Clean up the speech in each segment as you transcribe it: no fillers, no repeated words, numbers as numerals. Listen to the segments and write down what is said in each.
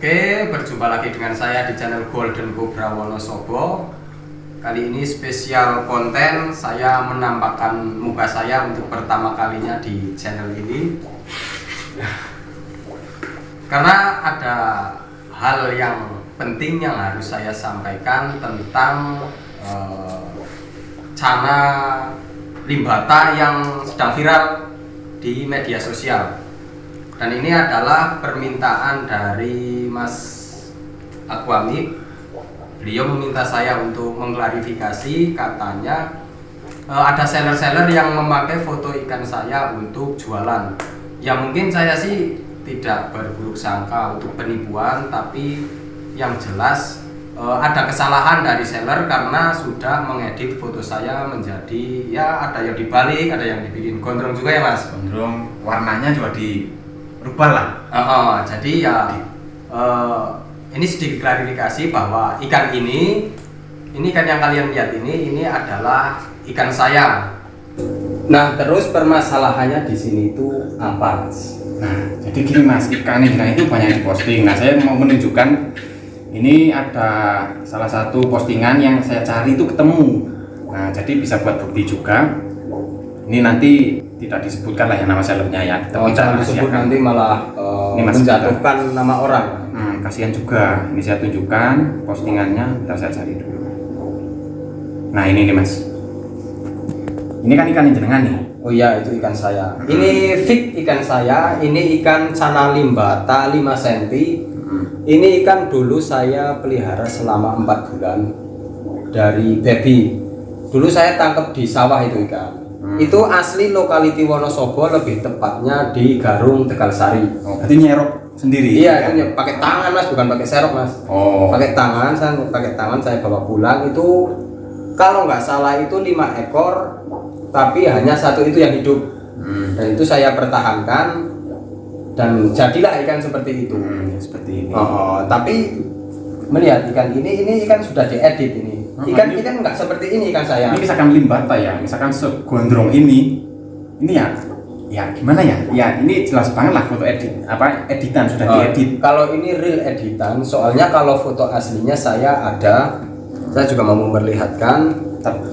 Oke, berjumpa lagi dengan saya di channel Golden Cobra Wonosobo. Kali ini spesial konten, saya menampakkan muka saya untuk pertama kalinya di channel ini. Karena ada hal yang penting yang harus saya sampaikan tentang Cana Limbata yang sedang viral di media sosial. Dan ini adalah permintaan dari Mas Aquamik. Beliau meminta saya untuk mengklarifikasi, katanya ada seller-seller yang memakai foto ikan saya untuk jualan. Ya mungkin saya sih tidak berburuk sangka untuk penipuan, tapi yang jelas ada kesalahan dari seller karena sudah mengedit foto saya menjadi, ya ada yang dibalik, ada yang dibikin gondrong juga ya Mas. Gondrong, warnanya juga dirubah lah. Jadi ya ini sedikit klarifikasi bahwa ikan ini ikan yang kalian lihat ini adalah ikan saya. Nah, terus permasalahannya di sini itu apa, Mas? Nah, jadi gini Mas, ikan itu banyak diposting. Nah, saya mau menunjukkan ini ada salah satu postingan yang saya cari itu ketemu. Nah, jadi bisa buat bukti juga. Ini nanti tidak disebutkan lah yang nama sellernya ya. Kita jangan disebut nanti malah menjatuhkan nama orang. Kasihan juga. Ini saya tunjukkan postingannya. Bentar saya cari dulu. Nah, ini nih Mas. Ini kan ikan jenengan nih. Oh iya, itu ikan saya. Ini fix ikan saya. Ini ikan Cana Limbata 5 cm. Ini ikan dulu saya pelihara selama 4 bulan dari baby. Dulu saya tangkap di sawah itu ikan. Itu asli lokality Wonosobo, lebih tepatnya di Garung, Tegalsari. Oh, berarti nyerok sendiri? Iya, itu pakai tangan Mas, bukan pakai serok Mas. Oh. Pakai tangan, saya bawa pulang. Itu kalau nggak salah itu 5 ekor, tapi hanya satu itu yang hidup. Dan itu saya pertahankan dan jadilah ikan seperti itu. Seperti ini. Tapi melihat ikan ini ikan sudah diedit ini. Ikan nggak seperti ini ikan saya. Ini misalkan limbata ya, misalkan segondrong ini ya gimana ya? Ya ini jelas banget lah foto editan sudah diedit. Kalau ini real editan, soalnya kalau foto aslinya saya ada, saya juga mau memperlihatkan.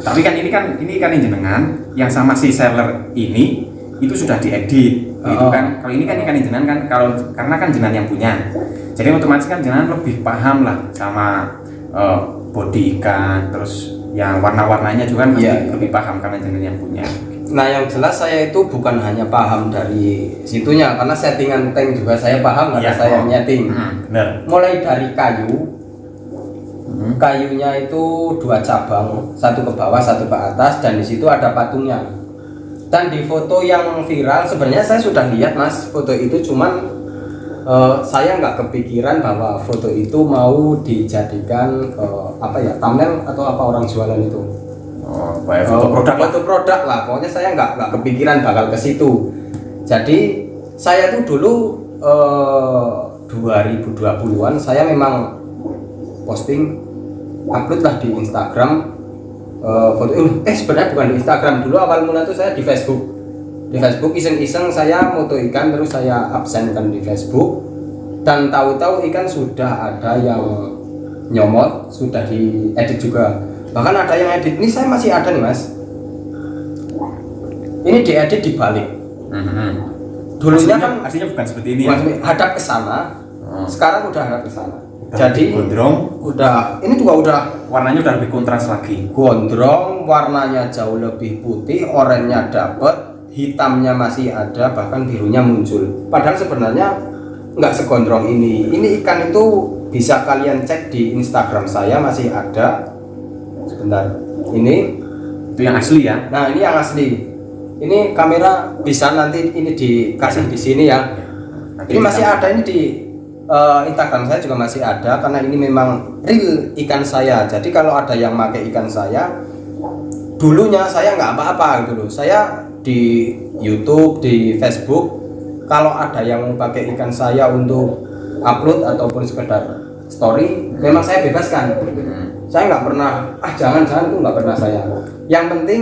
Tapi kan ini ikan jenengan yang sama si seller ini itu sudah diedit, gitu kan? Kalau ini kan ikan jenengan kan, karena kan jenengan yang punya, jadi otomatis kan jenengan lebih paham lah sama body ikan, terus yang warna-warnanya juga kan lebih paham karena jenengan yang punya. Nah, yang jelas saya itu bukan hanya paham dari situnya, karena settingan tank juga saya paham karena saya nyeting. Mulai dari kayunya itu 2 cabang, satu ke bawah, satu ke atas, dan di situ ada patungnya. Dan di foto yang viral, sebenarnya saya sudah lihat Mas, foto itu cuman saya nggak kepikiran bahwa foto itu mau dijadikan thumbnail atau apa orang jualan itu. Foto produk lah. Pokoknya saya nggak kepikiran bakal ke situ. Jadi saya tuh dulu 2020-an saya memang posting, upload lah di Instagram foto. Sebenarnya bukan di Instagram, dulu awal mula tuh saya di Facebook. Di Facebook iseng-iseng saya moto ikan, terus saya absenkan di Facebook, dan tahu-tahu ikan sudah ada yang nyomot, sudah diedit juga. Bahkan ada yang edit, ini saya masih ada nih Mas. Ini diedit dibalik. Dulunya kan aslinya bukan seperti ini. Hadap ke sana. Sekarang udah hadap ke sana. Jadi gondrong, ini juga udah warnanya udah lebih kontras lagi. Gondrong, warnanya jauh lebih putih, oranye dapet, hitamnya masih ada, bahkan birunya muncul. Padahal sebenarnya nggak segondrong ini. Ini ikan itu bisa kalian cek di Instagram saya, masih ada. Sebentar, ini itu yang asli ya. Nah, ini yang asli. Ini kamera bisa nanti ini dikasih di sini ya. Ini masih ada, ini di Instagram saya juga masih ada, karena ini memang real ikan saya. Jadi kalau ada yang pakai ikan saya, dulunya saya nggak apa-apa gitu loh. Saya di YouTube, di Facebook, kalau ada yang pakai ikan saya untuk upload ataupun sekedar story, memang saya bebaskan. Saya nggak pernah, jangan tuh nggak pernah saya. Yang penting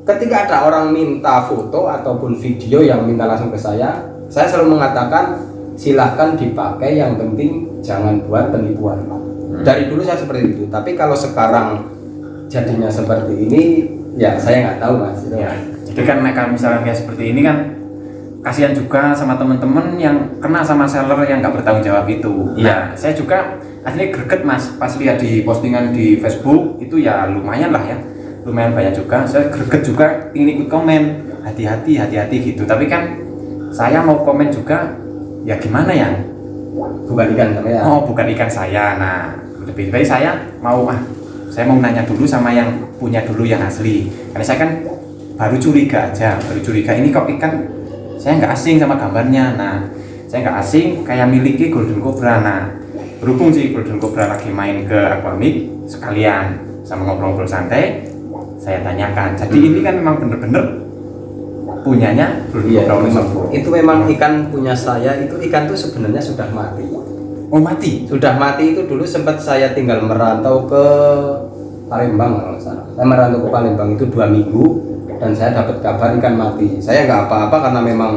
ketika ada orang minta foto ataupun video yang minta langsung ke saya selalu mengatakan silahkan dipakai, yang penting jangan buat penipuan. Dari dulu saya seperti itu, tapi kalau sekarang jadinya seperti ini ya saya nggak tahu Mas. Ya, jadi kan kalau misalnya kayak seperti ini kan kasihan juga sama teman-teman yang kena sama seller yang nggak bertanggung jawab itu. Iya. Nah, saya juga aslinya greget Mas pas lihat di postingan di Facebook itu ya lumayan lah ya, lumayan banyak juga. Saya greget juga ingin ikut komen hati-hati gitu. Tapi kan saya mau komen juga ya gimana ya? Bukan ikan saya. Oh, bukan ikan saya. Nah, lebih baik saya mau nanya dulu sama yang punya dulu yang asli. Karena saya kan baru curiga ini kok ikan saya nggak asing sama gambarnya. Nah, saya nggak asing kayak miliki Golden Cobra. Nah, berhubung sih Golden Cobra lagi main ke Aquamik sekalian sama ngobrol-ngobrol santai, saya tanyakan. Jadi ini kan memang bener-bener punyanya Golden Cobra Wonosobo. Itu memang ikan punya saya. Itu ikan tuh sebenarnya sudah mati. Oh, mati? Sudah mati. Itu dulu sempat saya tinggal merantau ke Palembang kalau nggak salah. Saya merantau ke Palembang itu 2 minggu dan saya dapat kabar ikan mati. Saya nggak apa-apa karena memang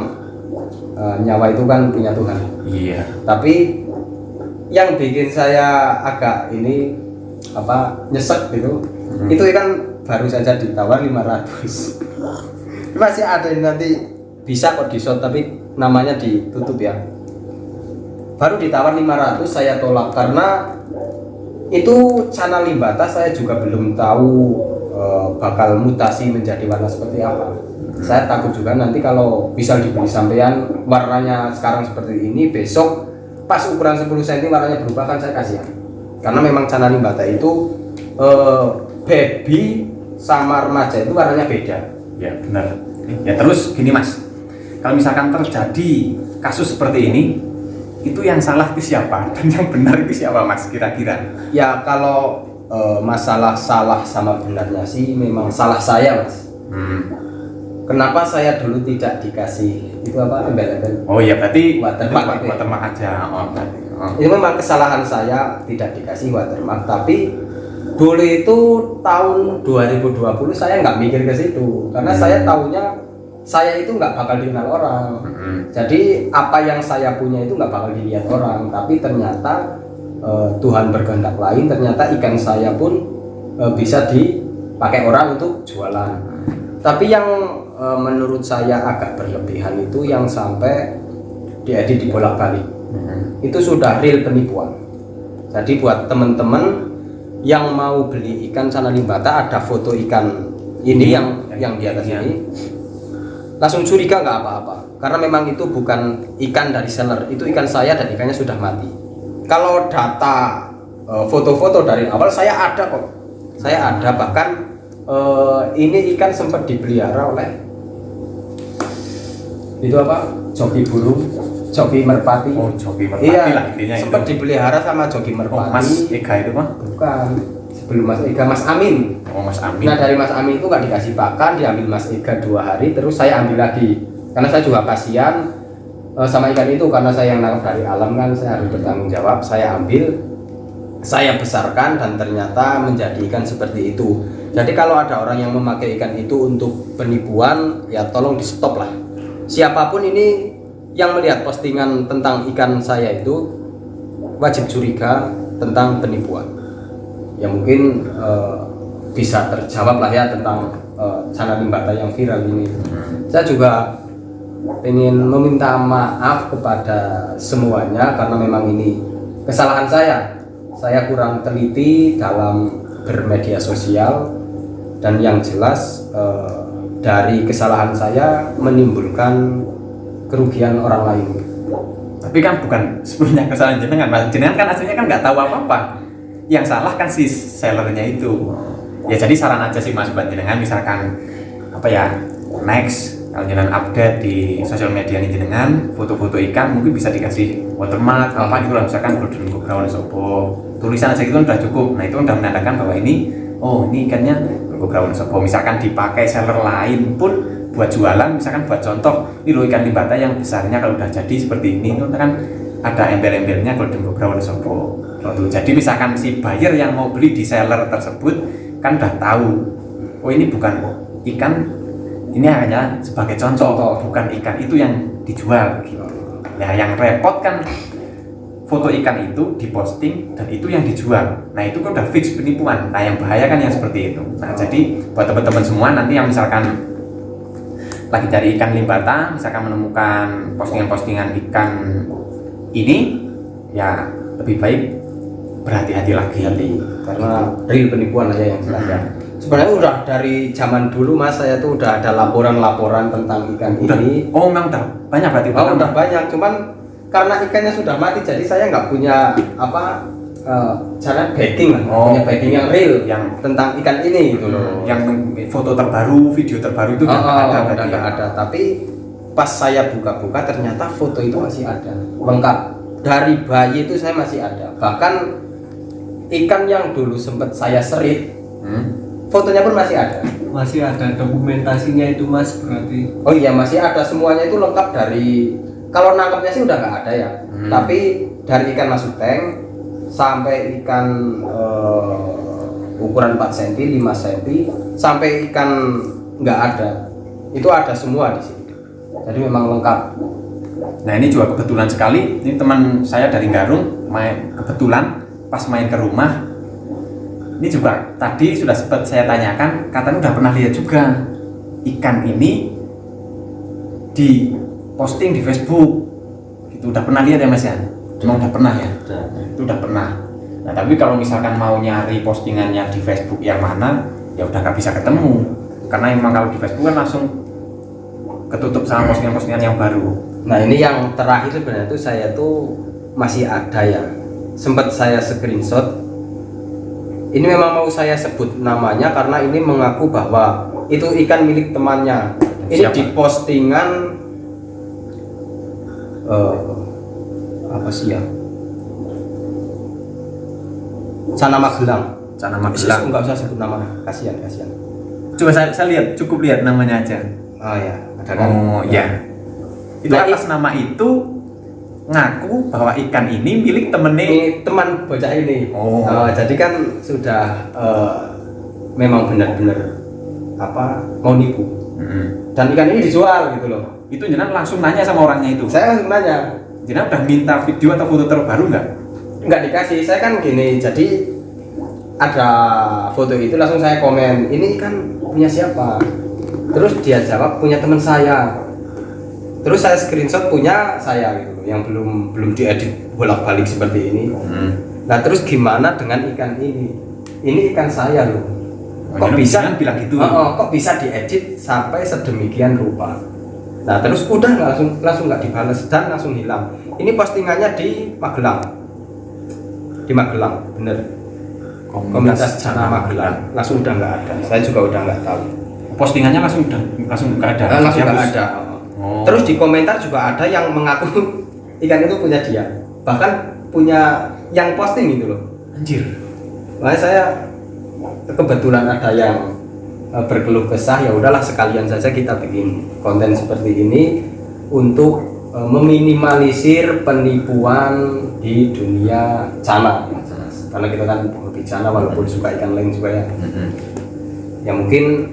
nyawa itu kan punya Tuhan. Iya. Tapi yang bikin saya agak nyesek gitu, itu ikan baru saja ditawar 500. Masih ada yang nanti bisa kok di shot tapi namanya ditutup ya. Baru ditawar 500 saya tolak karena itu Cana limbata saya juga belum tahu bakal mutasi menjadi warna seperti apa. Saya takut juga nanti kalau bisa dibeli sampean warnanya sekarang seperti ini, besok pas ukuran 10 cm warnanya berubah kan saya kasihan. Karena memang Cana limbata itu baby sama remaja itu warnanya beda. Ya benar. Ya terus gini Mas, kalau misalkan terjadi kasus seperti ini, itu yang salah itu siapa dan yang benar itu siapa Mas kira-kira? Ya kalau masalah salah sama benarnya sih memang salah saya Mas. Kenapa saya dulu tidak dikasih itu embel-embel? Oh iya berarti watermark aja. Itu memang kesalahan saya tidak dikasih watermark, tapi dulu itu tahun 2020 saya nggak mikir ke situ karena saya tahunya saya itu nggak bakal dikenal orang. Jadi apa yang saya punya itu nggak bakal dilihat orang, tapi ternyata Tuhan berkehendak lain, ternyata ikan saya pun bisa dipakai orang untuk jualan. Tapi yang menurut saya agak berlebihan itu yang sampai diedit dibolak-balik. Itu sudah real penipuan. Jadi buat teman-teman yang mau beli ikan Cana limbata, ada foto ikan ini yang di atas ini, langsung curiga nggak apa-apa karena memang itu bukan ikan dari seller, itu ikan saya dan ikannya sudah mati. Kalau data foto-foto dari awal saya ada kok, saya ada, bahkan ini ikan sempat dipelihara oleh itu joki burung, joki merpati. Oh, joki merpati iya, lah intinya. Sempat dipelihara sama joki merpati. Mas Ega itu mah? Bukan, sebelum Mas Ega, Mas Amin. Oh, Mas Amin. Nah dari Mas Amin itu nggak dikasih pakan, diambil Mas Ega 2 hari, terus saya ambil lagi karena saya juga kasihan sama ikan itu, karena saya yang nangkap dari alam kan, saya harus bertanggung jawab. Saya ambil, saya besarkan dan ternyata menjadi ikan seperti itu. Jadi kalau ada orang yang memakai ikan itu untuk penipuan, ya tolong di stop lah. Siapapun ini yang melihat postingan tentang ikan saya itu wajib curiga tentang penipuan. Ya mungkin bisa terjawab lah ya tentang Cana limbata yang viral ini. Saya juga ingin meminta maaf kepada semuanya karena memang ini kesalahan saya. Saya kurang teliti dalam bermedia sosial dan yang jelas dari kesalahan saya menimbulkan kerugian orang lain. Tapi kan bukan sepenuhnya kesalahan jenengan, Mas. Jenengan kan aslinya kan nggak tahu apa-apa. Yang salah kan si sellernya itu. Ya jadi saran aja sih Mas buat jenengan, misalkan next kalau jenengan update di sosial media ini jenengan foto-foto ikan mungkin bisa dikasih watermark apa gitu lah, misalkan Golden Cobra Wonosobo. Tulisan aja gitu udah cukup. Nah itu udah menandakan bahwa ini ikannya Golden Cobra Wonosobo. Misalkan dipakai seller lain pun buat jualan, misalkan buat contoh, ini loh ikan limbata yang besarnya kalau udah jadi seperti ini, itu kan ada embel-embelnya Golden Cobra Wonosobo. Jadi misalkan si buyer yang mau beli di seller tersebut kan udah tahu, ini bukan ikan, ini hanya sebagai contoh, bukan ikan itu yang dijual gitu. Ya yang repot kan foto ikan itu diposting dan itu yang dijual. Nah itu kan udah fix penipuan. Nah yang bahaya kan yang seperti itu. Nah jadi buat teman-teman semua nanti yang misalkan lagi cari ikan limbata, misalkan menemukan postingan-postingan ikan ini, ya lebih baik berhati-hati lagi. Karena real penipuan aja yang ada. Sebenarnya udah dari zaman dulu Mas, saya tuh udah ada laporan-laporan tentang ikan ini. Oh memang udah banyak berarti? Udah banyak, cuman karena ikannya sudah mati jadi saya nggak punya cara backing lah, punya backing yang real yang tentang ikan ini gitu loh. Yang foto terbaru, video terbaru itu udah nggak ada. Tapi pas saya buka-buka ternyata foto itu masih ada, lengkap. Dari bayi itu saya masih ada. Bahkan ikan yang dulu sempat saya serit, fotonya pun masih ada. Masih ada dokumentasinya itu Mas berarti? Oh iya masih ada, semuanya itu lengkap dari, kalau nangkepnya sih udah nggak ada ya. Tapi dari ikan masuk tank sampai ikan ukuran 4 cm, 5 cm, sampai ikan nggak ada, itu ada semua di sini. Jadi memang lengkap. Nah ini juga kebetulan sekali, ini teman saya dari Garung kebetulan pas main ke rumah. Ini juga tadi sudah sempat saya tanyakan, katanya udah pernah lihat juga ikan ini di posting di Facebook. Itu udah pernah lihat ya Mas ya? Memang udah pernah ya? Itu udah pernah. Nah tapi kalau misalkan mau nyari postingannya di Facebook yang mana, ya udah gak bisa ketemu. Karena memang kalau di Facebook kan langsung ketutup sama postingan-postingan yang baru. Nah ini yang terakhir sebenarnya itu saya tuh masih ada ya, sempat saya screenshot. Ini memang mau saya sebut namanya karena ini mengaku bahwa itu ikan milik temannya. Ini Siapa? di postingan apa sih ya? Sana Magelang. Enggak usah sebut nama, kasihan. Coba saya lihat, cukup lihat namanya aja. Oh ya, ada kan? Oh ya. Itu Nah, atas nama itu ngaku bahwa ikan ini milik Ini teman bocah ini. Oh. Jadi kan sudah memang benar-benar mau nipu. Dan ikan ini dijual gitu loh. Itu jenengan langsung nanya sama orangnya itu. Saya langsung nanya. Jenengan udah minta video atau foto terbaru nggak? Nggak dikasih. Saya kan gini. Jadi ada foto itu langsung saya komen. Ini ikan punya siapa? Terus dia jawab punya teman saya. Terus saya screenshot punya saya gitu loh, yang belum diedit bolak-balik seperti ini. Nah terus gimana dengan ikan ini? Ini ikan saya loh. Kok bisa bilang gitu? Kok bisa diedit sampai sedemikian rupa? Nah terus udah langsung nggak dibalas dan langsung hilang. Ini postingannya di Magelang. Di Magelang, bener. Komunitas Sana Magelang. Langsung udah nggak ada. Saya juga udah nggak tahu. Postingannya langsung nggak ada. Langsung nggak ada. Oh. Terus di komentar juga ada yang mengaku ikan itu punya dia, bahkan punya yang posting gitu loh. Anjir. Makanya saya kebetulan ada yang berkeluh kesah, ya udahlah sekalian saja kita bikin konten seperti ini untuk meminimalisir penipuan di dunia cana. Karena kita kan hobi cana walaupun suka ikan lain juga ya. Ya mungkin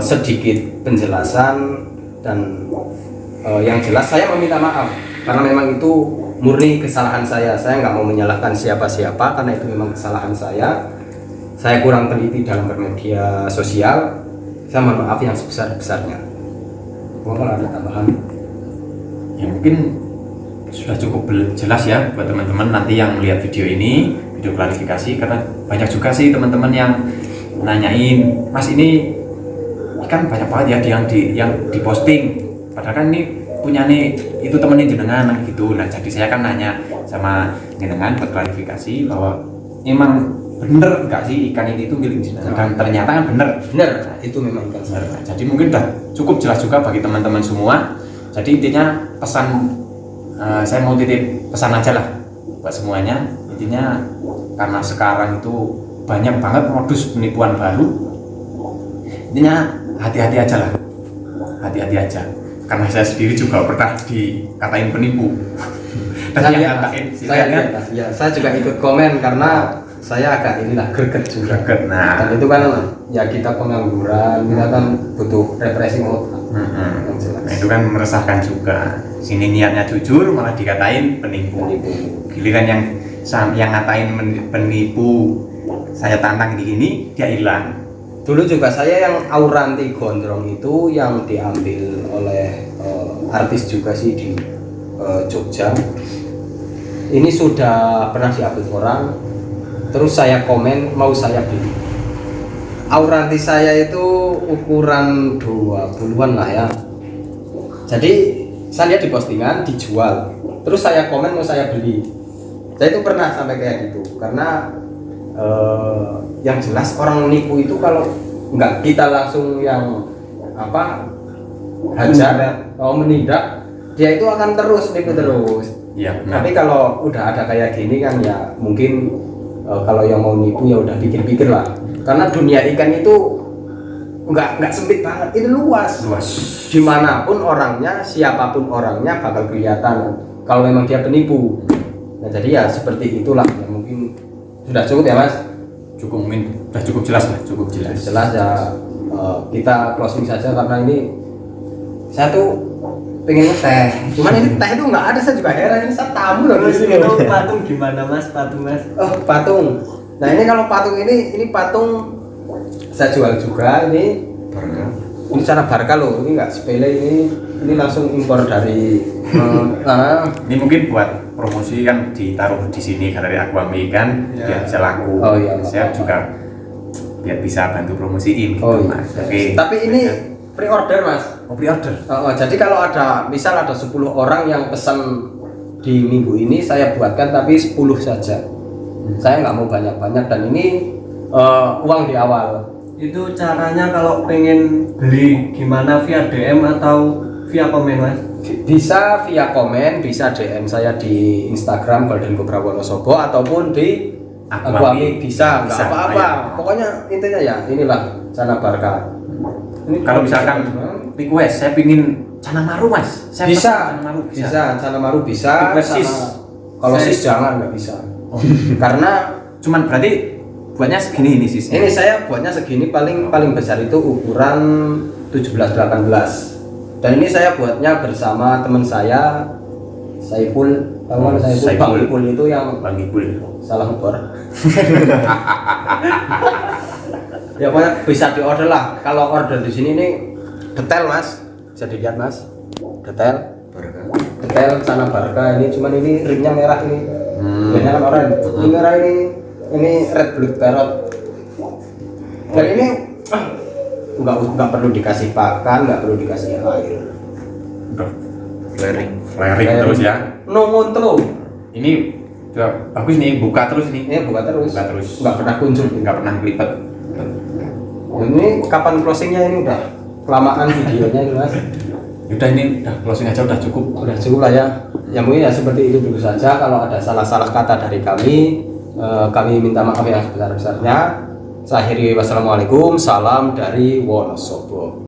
sedikit penjelasan. Dan yang jelas saya meminta maaf karena memang itu murni kesalahan saya. Saya nggak mau menyalahkan siapa-siapa karena itu memang kesalahan saya. Saya kurang teliti dalam bermedia sosial. Saya mohon maaf yang sebesar-besarnya. Kalau ada tambahan? Ya mungkin sudah cukup jelas ya buat teman-teman nanti yang melihat video ini, video klarifikasi, karena banyak juga sih teman-teman yang nanyain, Mas ini kan banyak banget ya yang diposting, padahal kan ini punya nih itu temennya jenengan gitu. Nah jadi saya kan nanya sama jenengan buat klarifikasi bahwa emang bener nggak sih ikan ini itu milik jenengan, dan ternyata kan bener. Nah, itu memang ikan saya. Jadi mungkin udah cukup jelas juga bagi teman-teman semua. Jadi intinya pesan saya mau titip pesan aja lah buat semuanya. Intinya karena sekarang itu banyak banget modus penipuan baru, intinya hati-hati aja lah, hati-hati aja. Karena saya sendiri juga pernah dikatain penipu. Dan Saya juga ikut komen karena saya agak greget juga. Nah, dan itu kan ya kita pengangguran, kita kan butuh refreshing otak. nah, itu kan meresahkan juga. Sini niatnya jujur malah dikatain penipu. Giliran yang ngatain penipu, saya tantang gini dia hilang. Dulu juga saya yang Auranti Gondrong itu yang diambil oleh artis juga sih di Jogja. Ini sudah pernah diambil orang, terus saya komen mau saya beli. Auranti saya itu ukuran 20-an lah ya. Jadi saya lihat di postingan dijual, terus saya komen mau saya beli. Saya itu pernah sampai kayak gitu karena yang jelas orang nipu itu kalau nggak kita langsung yang hajar menindak, dia itu akan terus nipu terus. Iya. Tapi kalau udah ada kayak gini kan ya mungkin kalau yang mau nipu ya udah pikir-pikir lah. Karena dunia ikan itu nggak sempit banget, itu luas. Dimanapun orangnya, siapapun orangnya bakal kelihatan kalau memang dia penipu. Nah jadi ya seperti itulah ya, mungkin sudah cukup ya Mas. Cukup mungkin sudah cukup jelas lah, cukup jelas. Jelas ya, kita closing saja karena ini saya tuh pengen teh. Cuman ini teh itu nggak ada, saya juga heran, ini saya tamu loh di sini. Itu patung gimana Mas? Patung Mas? Oh patung. Nah ini kalau patung ini patung saya jual juga ini. Ini cara Barca loh, ini nggak sepele, ini langsung impor dari. Ini mungkin buat promosi kan ditaruh di sini kan dari Aquami kan Ya. biar bisa laku. Oh iya. Saya juga biar bisa bantu promosiin gitu Oh iya. Mas. Oke. Tapi ini pre-order Mas. mau pre-order. Jadi kalau ada misal ada 10 orang yang pesan di minggu ini saya buatkan tapi 10 saja. Saya nggak mau banyak-banyak dan ini uang di awal. Itu caranya kalau pengen beli gimana, via DM atau via komen Mas? Bisa via komen, bisa DM saya di Instagram Golden Cobra Wonosobo ataupun di Aquami bisa, nggak Bisa, apa-apa. ya. Pokoknya intinya ya inilah Cana Barca. Ini Kalau misalkan request saya pingin Cana Maru Mas. Saya bisa, pesan Cana Maru bisa, Cana Maru bisa. Request sis. Kalau Saya- sis jangan, nggak bisa. Oh. Karena Cuman berarti buatnya segini ini sih. ini saya buatnya segini, paling besar itu ukuran 17-18. Dan ini saya buatnya bersama teman saya Saiful, tahu kan Saiful? Saiful. Bang Ipul itu yang Bang Ibul. salah ngebor. Ya pokoknya bisa diorder lah. Kalau order di sini ini detail Mas, bisa dilihat Mas, detail Cana Barca ini. Cuman ini rimnya merah ini, biasanya kan oranye. Ini merah ini red blood parrot. Dan ini nggak perlu dikasih pakan, nggak perlu dikasih air. Flaring terus ya. No ngontro. Ini udah bagus nih, buka terus nih. Ini buka terus. Buka terus. Nggak pernah kunjung. Nggak pernah kelipet. Ini kapan closingnya ini udah kelamaan videonya ini Mas. Udah ini udah closing aja udah cukup. Udah cukup lah ya. Ya mungkin ya seperti itu dulu saja. Kalau ada salah-salah kata dari kami minta maaf yang sebesar-besarnya. Saya akhiri, wassalamualaikum, salam dari Wonosobo.